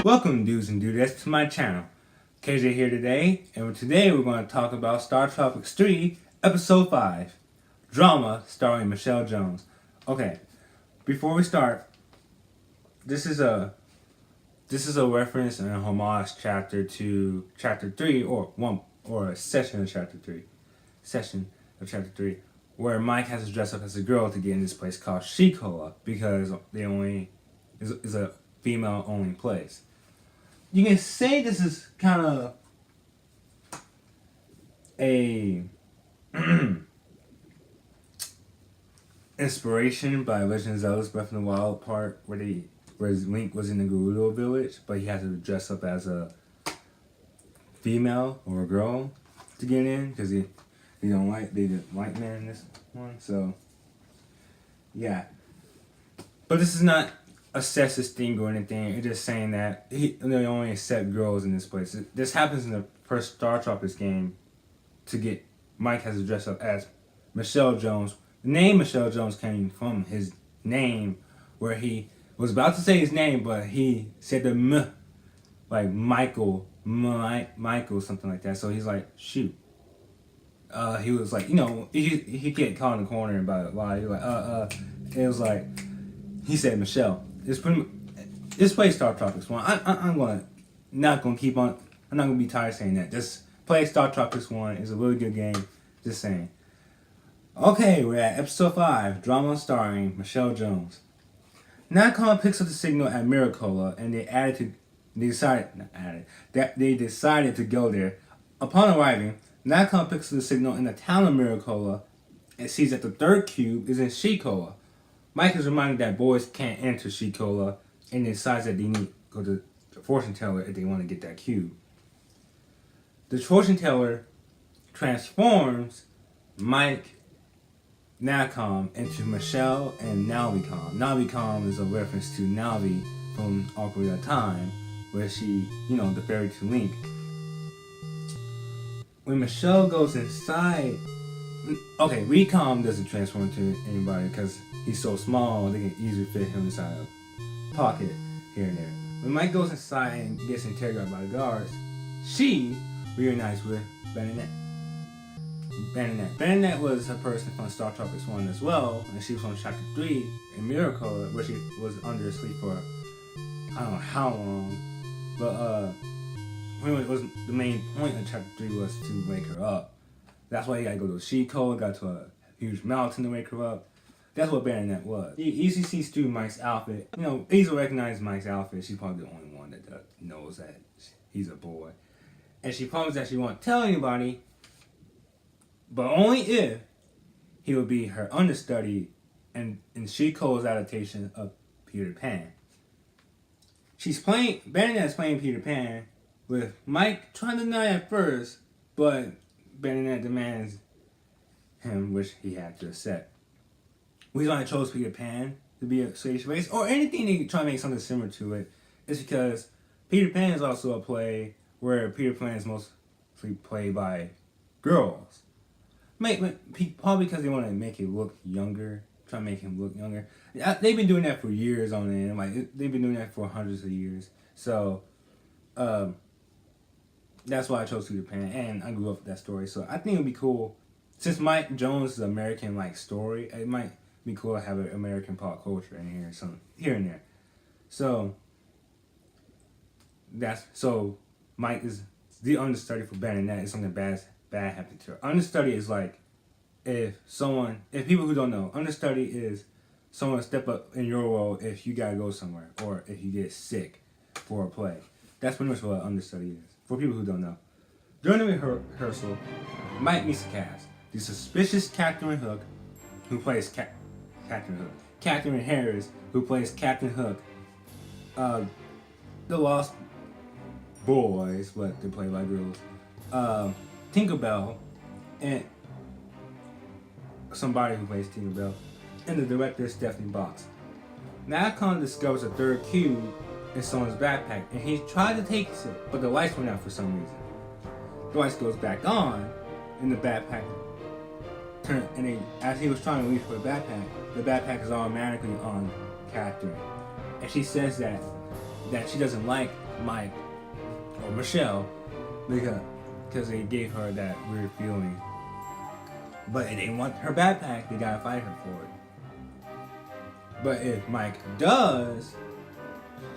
Welcome, dudes and dudettes, to my channel. KJ here today, and today we're going to talk about Startropics 3, Episode 5, Drama, starring Michelle Jones. Okay, before we start, this is a reference and a homage chapter to Chapter 3, or a session of Chapter 3, where Mike has to dress up as a girl to get in this place called Shikola, because is a female-only place. You can say this is kind of a inspiration by Legend of Zelda's Breath of the Wild part where Link was in the Gerudo village, but he had to dress up as a female or a girl to get in because they didn't like men in this one. So yeah, but this is not a sexist thing or anything. It's just saying that they only accept girls in this place. This happens in the first Startropics game to get Mike has to dress up as Michelle Jones. The name Michelle Jones came from his name, where he was about to say his name, but he said the M, like Michael, something like that. So he's like, shoot. He was like, he get caught in the corner about a lie. He was like, it was like, he said Michelle. It's pretty much, this play Startropics 1. I'm not gonna be tired of saying that. Just play Startropics 1. It's a really good game. Just saying. Okay, we're at episode 5, Drama starring Michelle Jones. Nakon picks up the signal at Miracola, and they decided to go there. Upon arriving, Nakon picks up the signal in the town of Miracola and sees that the third cube is in Shikola. Mike is reminded that boys can't enter Shikola and decides that they need to go to the fortune teller if they want to get that cube. The fortune teller transforms Mike, Nakon into Michelle and Nalvicom. Nalvicom is a reference to Nalvi from Ocarina of Time, where she, the fairy to Link. When Michelle goes inside, Recom doesn't transform into anybody because he's so small they can easily fit him inside a pocket here and there. When Mike goes inside and gets interrogated by the guards, she reunites with Bernadette. Bernadette was a person from Startropics 1 as well, and she was on Chapter 3 in Miracle, where she was under sleep for I don't know how long, but the main point of Chapter 3 was to wake her up. That's why he got to go to Shikola, got to a huge mountain to wake her up. That's what Bernadette was. You easily sees through Mike's outfit. Easily recognize Mike's outfit. She's probably the only one that knows that he's a boy. And she promised that she won't tell anybody, but only if he would be her understudy in Shikola's adaptation of Peter Pan. Bernadette's playing Peter Pan, with Mike trying to deny at first, but Bernadette demands him, which he had to accept. The reason why I chose Peter Pan to be a stage race, or anything they try to make something similar to it, is because Peter Pan is also a play where Peter Pan is mostly played by girls. Probably because they want to make it look younger, try to make him look younger. They've been doing that for years on end. They've been doing that for hundreds of years. So, that's why I chose Peter Pan, and I grew up with that story. So I think it would be cool, since Mike Jones is an American story. It might be cool to have an American pop culture in here, some here and there. So Mike is the understudy for Bernadette. If something bad happened to her. Understudy is if people who don't know, understudy is someone step up in your role if you gotta go somewhere or if you get sick for a play. That's pretty much what an understudy is. For people who don't know. During the rehearsal, Mike meets the cast. The suspicious Catherine Hook, who plays Catherine Hook. Catherine Harris, who plays Captain Hook. The Lost Boys, but they play by girls. Tinkerbell, and somebody who plays Tinkerbell. And the director, Stephanie Box. Nakon discovers a third cube in someone's backpack, and he tried to take it, but the lights went out for some reason. The lights goes back on, and the backpack turned, and as he was trying to reach for the backpack is automatically on Catherine. And she says that that she doesn't like Mike or Michelle because they gave her that weird feeling. But if they want her backpack, they gotta fight her for it. But if Mike does,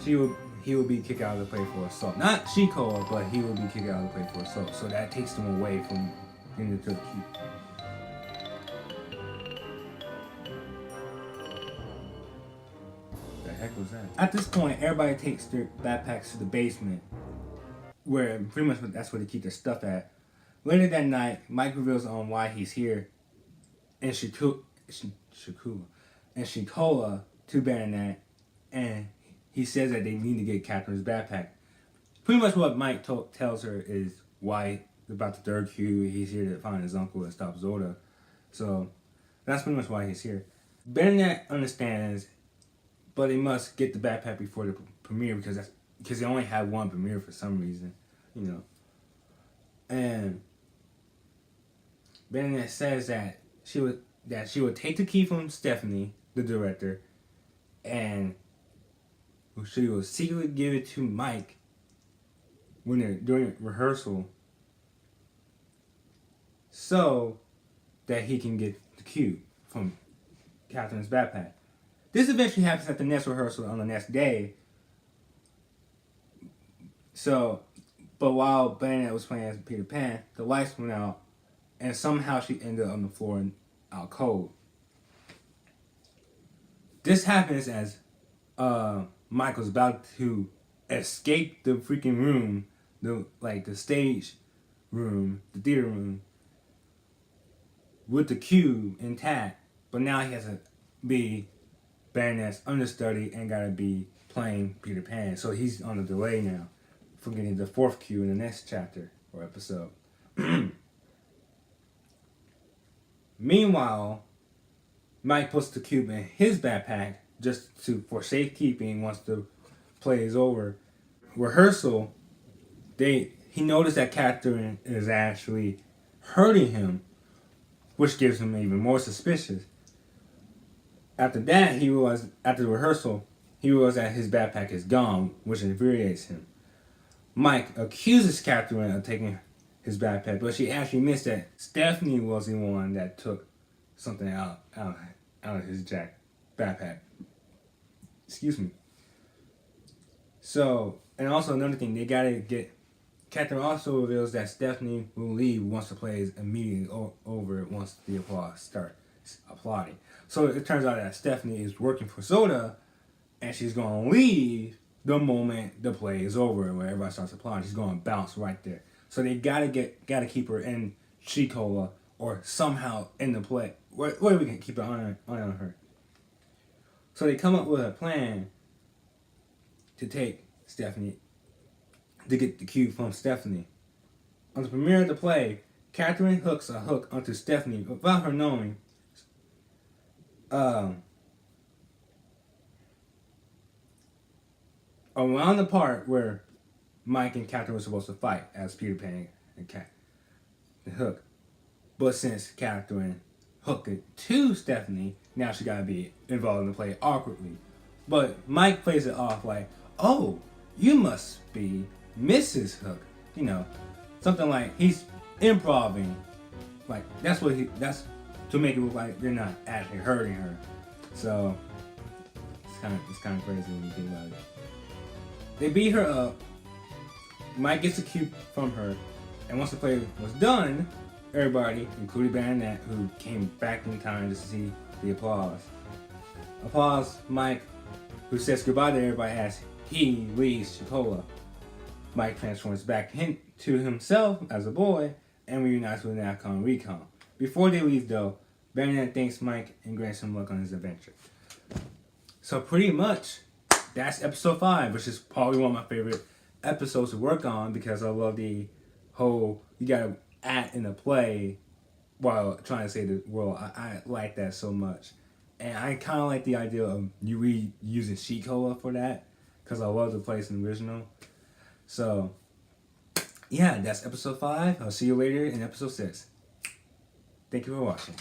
he will be kicked out of the play for assault. Not Shikoa, but he will be kicked out of the play for assault. So that takes them away from getting the cube. The heck was that? At this point, everybody takes their backpacks to the basement, where pretty much that's where they keep their stuff at. Later that night, Mike reveals on why he's here, and Shikoa to Baronet, and he says that they need to get Catherine's backpack. Pretty much what Mike tells her is why about the third cube. He's here to find his uncle and stop Zoda. So that's pretty much why he's here. Baronet understands, but they must get the backpack before the premiere because they only had one premiere for some reason, you know. And Baronet says that she would take the key from Stephanie, the director, and she will secretly give it to Mike when they're doing rehearsal, so that he can get the cue from Catherine's backpack. This eventually happens at the next rehearsal on the next day. So, but while Baronet was playing as Peter Pan, the lights went out, and somehow she ended up on the floor and out cold. This happens as Michael's about to escape the freaking room, the stage room, the theater room, with the cube intact, but now he has to be Baronet's understudy and gotta be playing Peter Pan. So he's on a delay now for getting the fourth cue in the next chapter or episode. Meanwhile, Mike puts the cube in his backpack just for safekeeping once the play is over. Rehearsal, he noticed that Catherine is actually hurting him, which gives him even more suspicious. After that, after the rehearsal, he realized that his backpack is gone, which infuriates him. Mike accuses Catherine of taking his backpack, but she actually missed that Stephanie was the one that took something out of his backpack. Excuse me. So, and also another thing, they gotta get. Catherine also reveals that Stephanie will leave once the play is immediately over once the applause starts applauding. So it turns out that Stephanie is working for Zoda, and she's gonna leave the moment the play is over and where everybody starts applauding. She's gonna bounce right there. So they gotta keep her in Shikoa or somehow in the play. Where we can keep an eye on her. So they come up with a plan to take Stephanie, to get the cue from Stephanie. On the premiere of the play, Catherine hooks a hook onto Stephanie without her knowing. Around the part where Mike and Catherine were supposed to fight as Peter Pan and the hook. But since Catherine hooked it to Stephanie, now she gotta be involved in the play awkwardly. But Mike plays it off like, oh, you must be Mrs. Hook. You know, something like he's improvising. Like, that's to make it look like they're not actually hurting her. So, it's kind of crazy when you think about it. They beat her up. Mike gets a cue from her. And once the play was done, everybody, including Baronet, who came back in time to see the applause. Mike, who says goodbye to everybody as he leaves Shikoa. Mike transforms back to himself as a boy and reunites with Nakon Recon. Before they leave though, Baronet thanks Mike and grants him luck on his adventure. So pretty much, that's episode 5, which is probably one of my favorite episodes to work on because I love the whole, you gotta act in a play while trying to save the world. I like that so much. And I kind of like the idea of you reusing Shikoa for that because I love the place in the original. So, yeah, that's episode 5. I'll see you later in episode 6. Thank you for watching.